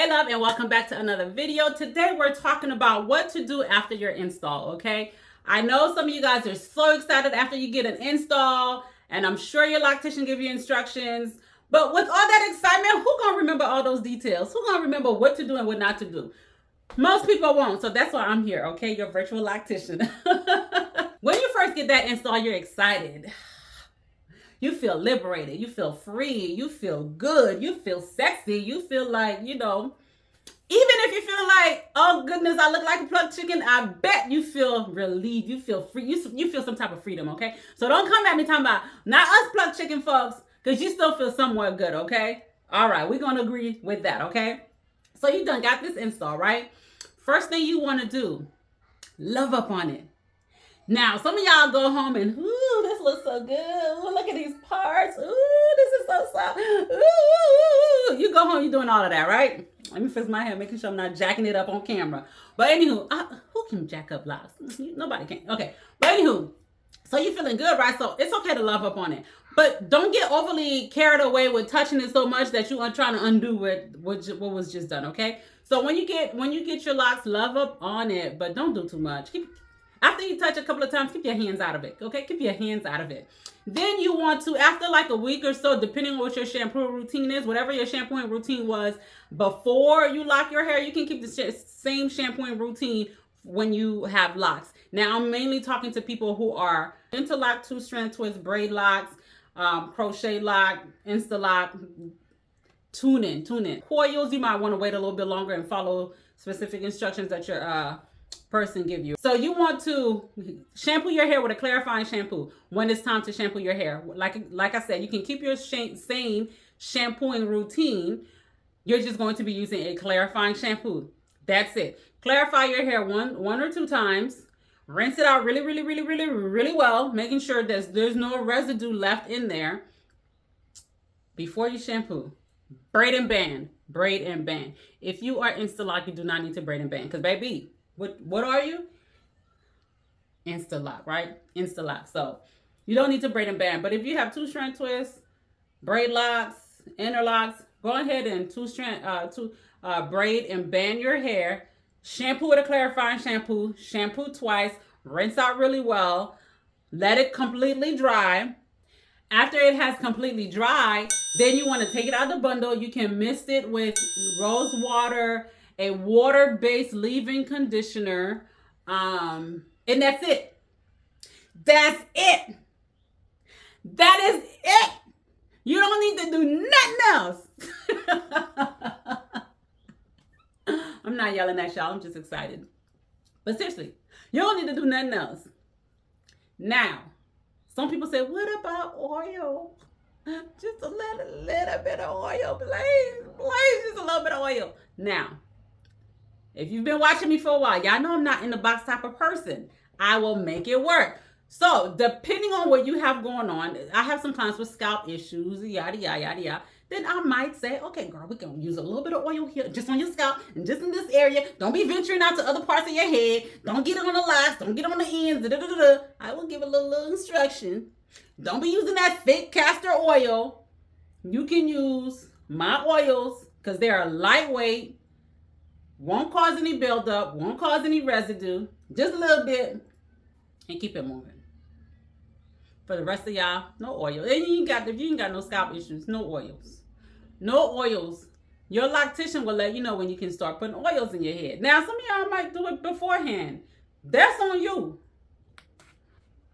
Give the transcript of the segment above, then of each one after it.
Hey love, and welcome back to another video. Today we're talking about what to do after your install, okay? I know some of you guys are so excited after you get an install, and I'm sure your loctician give you instructions, but with all that excitement, who gonna remember all those details? Who gonna remember what to do and what not to do? Most people won't, so that's why I'm here, okay? Your virtual loctician. When you first get that install, you're excited. You feel liberated, you feel free, you feel good, you feel sexy, you feel like, even if you feel like, oh goodness, I look like a plucked chicken, I bet you feel relieved, you feel free, you feel some type of freedom, okay? So don't come at me talking about, not us plucked chicken folks, because you still feel somewhat good, okay? All right, we're going to agree with that, okay? So you done got this install, right? First thing you want to do, love up on it. Now, some of y'all go home and, ooh, this looks so good. Ooh, look at these parts. Ooh, this is so soft. Ooh, you go home, you're doing all of that, right? Let me fix my hair, making sure I'm not jacking it up on camera. But anywho, who can jack up locks? Nobody can. Okay. But anywho, so you're feeling good, right? So it's okay to love up on it. But don't get overly carried away with touching it so much that you are trying to undo what was just done, okay? So when you get your locks, love up on it, but don't do too much. After you touch a couple of times, keep your hands out of it, okay? Keep your hands out of it. Then you want to, after like a week or so, depending on what your shampoo routine is, whatever your shampooing routine was before you lock your hair, you can keep the same shampooing routine when you have locks. Now, I'm mainly talking to people who are interlock, two-strand twist, braid locks, crochet lock, Sisterlocs, tune-in. Coils, you might want to wait a little bit longer and follow specific instructions that your person give you. So you want to shampoo your hair with a clarifying shampoo when it's time to shampoo your hair. Like I said, you can keep your same shampooing routine. You're just going to be using a clarifying shampoo. That's it. Clarify your hair one or two times. Rinse it out really well, making sure that there's no residue left in there before you shampoo. Braid and band. If you are Sisterlocs, you do not need to braid and band, because baby, what are you? Sisterlocs, right? Sisterlocs. So you don't need to braid and band. But if you have two-strand twists, braid locks, interlocks, go ahead and braid and band your hair. Shampoo with a clarifying shampoo. Shampoo twice. Rinse out really well. Let it completely dry. After it has completely dried, then you want to take it out of the bundle. You can mist it with rose water, a water-based leave-in conditioner, and that's it. That is it. You don't need to do nothing else. I'm not yelling at y'all. I'm just excited. But seriously, you don't need to do nothing else. Now, some people say, what about oil? Just a little bit of oil, please, just a little bit of oil. Now, if you've been watching me for a while, y'all know I'm not in the box type of person. I will make it work. So, depending on what you have going on, I have some clients with scalp issues, yada, yada, yada, yada. Then I might say, okay, girl, we're going to use a little bit of oil here, just on your scalp and just in this area. Don't be venturing out to other parts of your head. Don't get it on the locks. Don't get on the ends. I will give a little instruction. Don't be using that fake castor oil. You can use my oils because they are lightweight. Won't cause any buildup, won't cause any residue, just a little bit, and keep it moving. For the rest of y'all, no oil. And if you ain't got no scalp issues, no oils. No oils. Your loctician will let you know when you can start putting oils in your head. Now, some of y'all might do it beforehand. That's on you.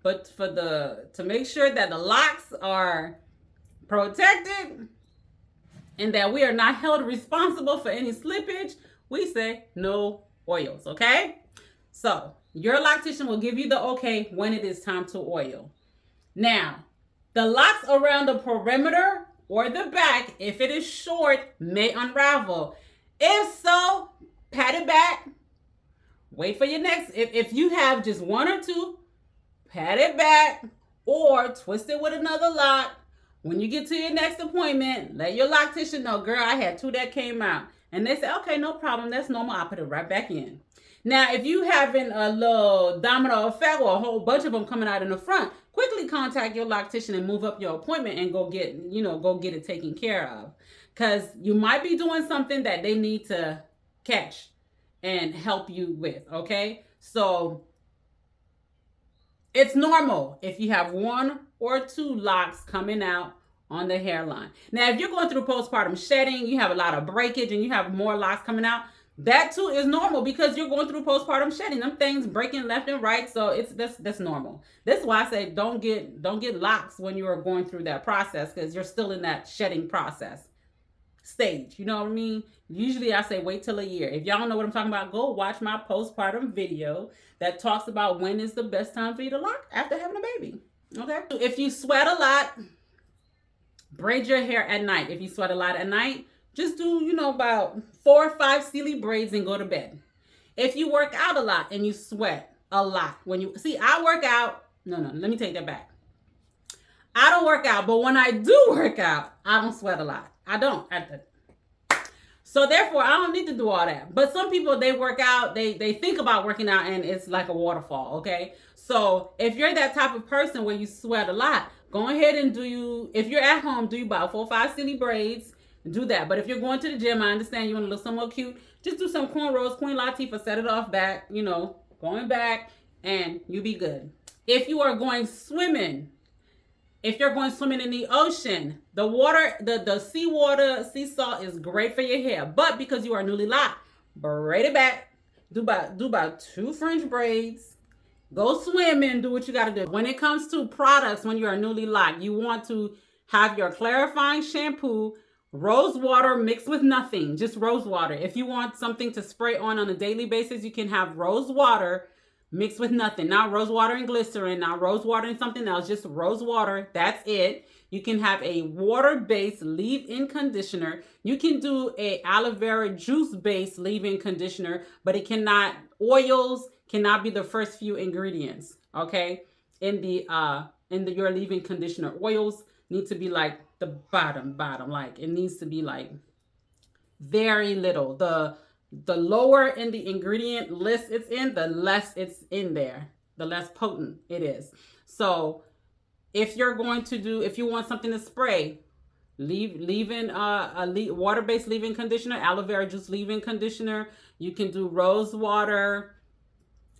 But to make sure that the locks are protected and that we are not held responsible for any slippage, we say no oils, okay? So your loctician will give you the okay when it is time to oil. Now, the locks around the perimeter or the back, if it is short, may unravel. If so, pat it back. Wait for your next. If you have just one or two, pat it back or twist it with another lock. When you get to your next appointment, let your loctician know, girl, I had two that came out. And they say, okay, no problem. That's normal. I'll put it right back in. Now, if you having a little domino effect or a whole bunch of them coming out in the front, quickly contact your loctician and move up your appointment and go get, go get it taken care of. Because you might be doing something that they need to catch and help you with, okay? So it's normal if you have 1 or 2 locks coming out on the hairline. Now, if you're going through postpartum shedding, you have a lot of breakage and you have more locks coming out, that too is normal because you're going through postpartum shedding. Them things breaking left and right, so that's normal. That's why I say don't get locks when you are going through that process, because you're still in that shedding process stage. You know what I mean? Usually I say wait till a year. If y'all don't know what I'm talking about, go watch my postpartum video that talks about when is the best time for you to lock after having a baby. Okay? If you sweat a lot, braid your hair at night. If you sweat a lot at night, just do, about 4 or 5 silly braids and go to bed. If you work out a lot and you sweat a lot, I work out. No, let me take that back. I don't work out, but when I do work out, I don't sweat a lot. I don't. So therefore, I don't need to do all that. But some people, they work out, they think about working out, and it's like a waterfall, okay? So if you're that type of person where you sweat a lot, go ahead and if you're at home, do about 4 or 5 silly braids. Do that. But if you're going to the gym, I understand you want to look somewhat cute. Just do some cornrows, Queen Latifah, set it off back, going back, and you'll be good. If you are going swimming, if you're going swimming in the ocean, the water, the seawater, sea salt is great for your hair. But because you are newly locked, braid it back. Do about 2 French braids. Go swimming. Do what you got to do. When it comes to products, when you are newly locked, you want to have your clarifying shampoo, rose water mixed with nothing, just rose water. If you want something to spray on a daily basis, you can have rose water mixed with nothing. Not rose water and glycerin, not rose water and something else, just rose water. That's it. You can have a water-based leave-in conditioner. You can do a aloe vera juice-based leave-in conditioner, but oils cannot be the first few ingredients, okay? In your leave-in conditioner. Oils need to be like the bottom, like it needs to be like very little. The lower in the ingredient list it's in, the less it's in there, the less potent it is. So if you want something to spray, leave-in water-based leave-in conditioner, aloe vera juice leave-in conditioner. You can do rose water.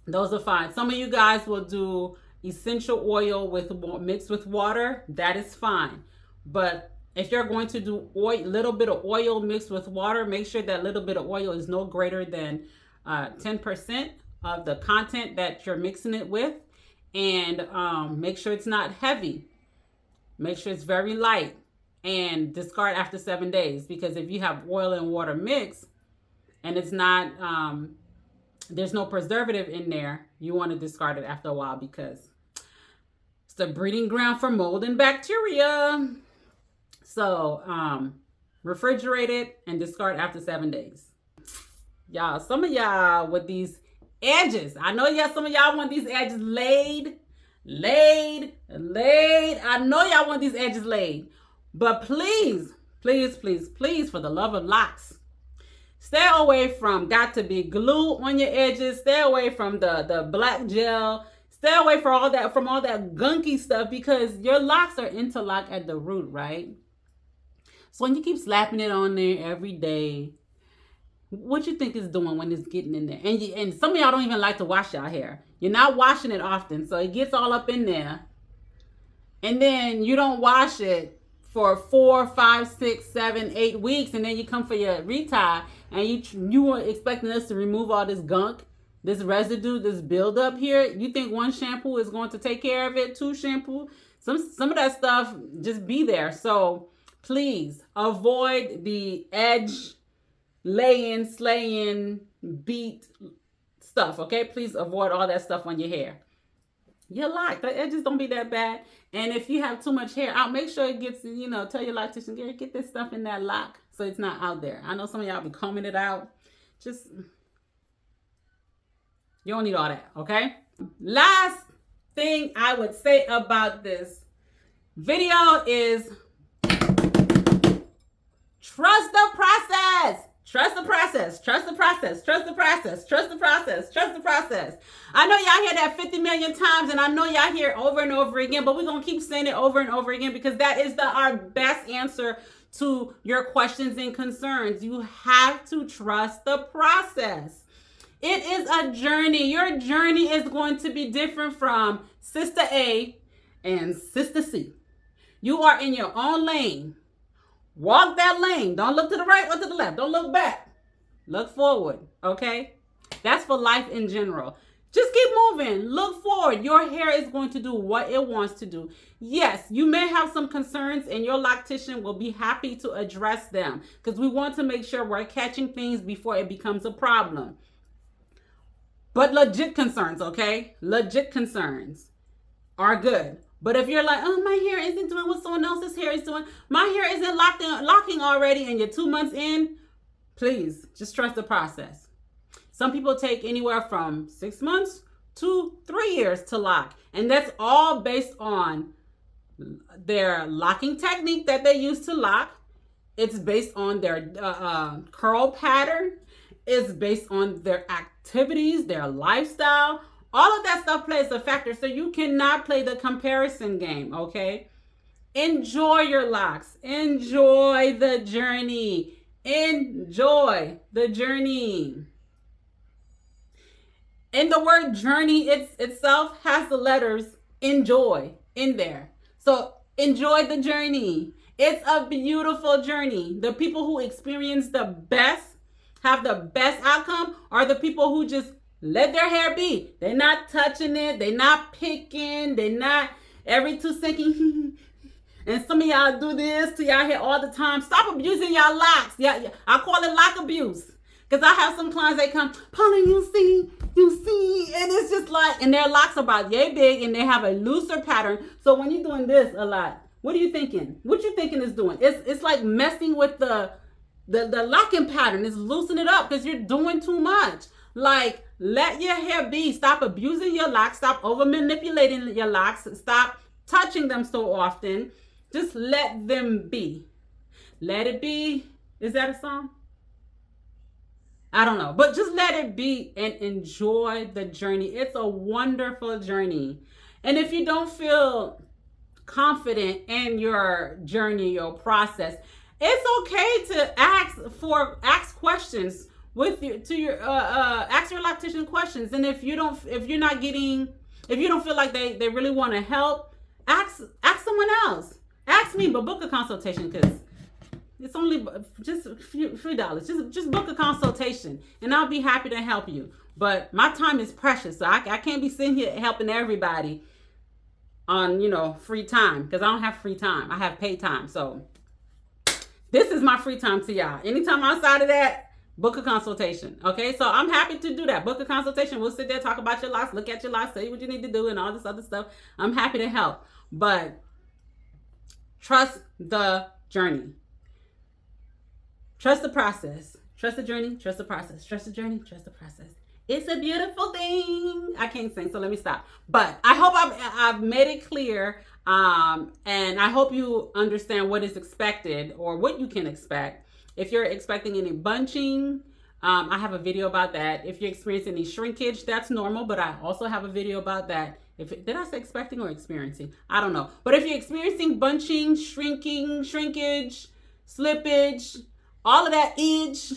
Those are fine. Some of you guys will do essential oil mixed with water. That is fine. But if you're going to do little bit of oil mixed with water, make sure that little bit of oil is no greater than 10% of the content that you're mixing it with. And make sure it's not heavy. Make sure it's very light. And discard after 7 days. Because if you have oil and water mixed and it's not, there's no preservative in there, you want to discard it after a while because it's the breeding ground for mold and bacteria. So, refrigerate it and discard after 7 days. Y'all, some of y'all with these edges. I know some of y'all want these edges laid. I know y'all want these edges laid. But please, for the love of locks, stay away from got to be glue on your edges. Stay away from the black gel. Stay away from all that gunky stuff, because your locks are interlocked at the root, right? So when you keep slapping it on there every day, what you think it's doing when it's getting in there? And some of y'all don't even like to wash y'all hair. You're not washing it often, so it gets all up in there. And then you don't wash it for 4, 5, 6, 7, 8 weeks, and then you come for your retie, and you were expecting us to remove all this gunk, this residue, this buildup here. You think 1 shampoo is going to take care of it? 2 shampoo? Some of that stuff just be there. So please avoid the edge slaying, beat stuff, okay? Please avoid all that stuff on your hair. You're locked. The edges don't be that bad. And if you have too much hair out, make sure it gets, tell your loctician, get this stuff in that lock so it's not out there. I know some of y'all be combing it out. You don't need all that, okay? Last thing I would say about this video is trust the process. Trust the process. process. Trust the process. Trust the process. Trust the process. Trust the process. I know y'all hear that 50 million times, and I know y'all hear it over and over again, but we're going to keep saying it over and over again because that is our best answer to your questions and concerns. You have to trust the process. It is a journey. Your journey is going to be different from Sister A and Sister C. You are in your own lane. Walk that lane. Don't look to the right or to the left. Don't look back. Look forward, okay? That's for life in general. Just keep moving. Look forward. Your hair is going to do what it wants to do. Yes, you may have some concerns and your loctician will be happy to address them because we want to make sure we're catching things before it becomes a problem. But legit concerns, okay? Legit concerns are good. But if you're like, oh, my hair isn't doing what someone else's hair is doing, my hair isn't locking already and you're 2 months in, please just trust the process. Some people take anywhere from 6 months to 3 years to lock. And that's all based on their locking technique that they use to lock. It's based on their curl pattern. It's based on their activities, their lifestyle. All of that stuff plays a factor, so you cannot play the comparison game, okay? Enjoy your locks. Enjoy the journey. Enjoy the journey. And the word journey itself has the letters enjoy in there. So enjoy the journey. It's a beautiful journey. The people who experience the best, have the best outcome, are the people who just let their hair be. They're not touching it. They're not picking. They're not every 2 seconds. And some of y'all do this to y'all hair all the time. Stop abusing y'all locks. Yeah, I call it lock abuse. Because I have some clients that come, Pauline, you see. And it's just like, and their locks are about yay big and they have a looser pattern. So when you're doing this a lot, what are you thinking? What you thinking is doing? It's like messing with the locking pattern. It's loosening it up because you're doing too much. Like, let your hair be. Stop abusing your locks. Stop over manipulating your locks. Stop touching them so often. Just let them be. Let it be. Is that a song? I don't know. But just let it be and enjoy the journey. It's a wonderful journey. And if you don't feel confident in your journey, your process, it's okay to ask questions with ask your loctician questions. And if you don't feel like they really want to help, ask someone else. Ask me, but book a consultation because it's only just $3. Just book a consultation and I'll be happy to help you. But my time is precious, so I can't be sitting here helping everybody on free time because I don't have free time. I have paid time. So this is my free time to y'all. Anytime outside of that, book a consultation. Okay, so I'm happy to do that. Book a consultation. We'll sit there, talk about your locks, look at your locks, say what you need to do, and all this other stuff. I'm happy to help, but trust the journey. Trust the process. Trust the journey. Trust the process. Trust the journey. Trust the process. It's a beautiful thing. I can't sing, so let me stop. But I hope I've made it clear, and I hope you understand what is expected or what you can expect. If you're expecting any bunching, I have a video about that. If you're experiencing any shrinkage, that's normal, but I also have a video about that. Did I say expecting or experiencing? I don't know. But if you're experiencing bunching, shrinkage, slippage, all of that edge,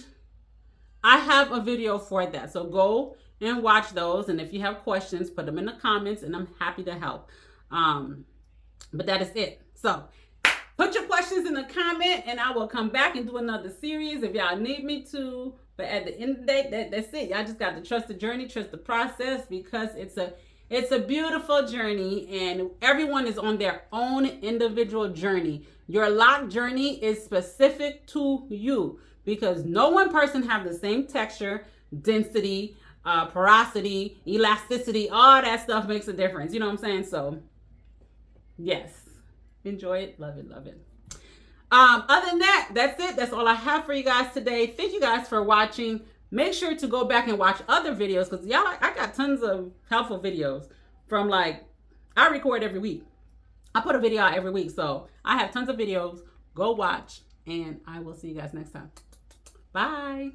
I have a video for that. So go and watch those. And if you have questions, put them in the comments and I'm happy to help. But that is it. So put your questions in the comment and I will come back and do another series if y'all need me to. But at the end of the day, that's it. Y'all just got to trust the journey, trust the process, because it's a beautiful journey and everyone is on their own individual journey. Your lock journey is specific to you because no one person have the same texture, density, porosity, elasticity. All that stuff makes a difference. You know what I'm saying? So yes, enjoy it. Love it. Love it. Other than that, that's it. That's all I have for you guys today. Thank you guys for watching. Make sure to go back and watch other videos because y'all, I got tons of helpful videos from I record every week. I put a video out every week. So I have tons of videos. Go watch and I will see you guys next time. Bye.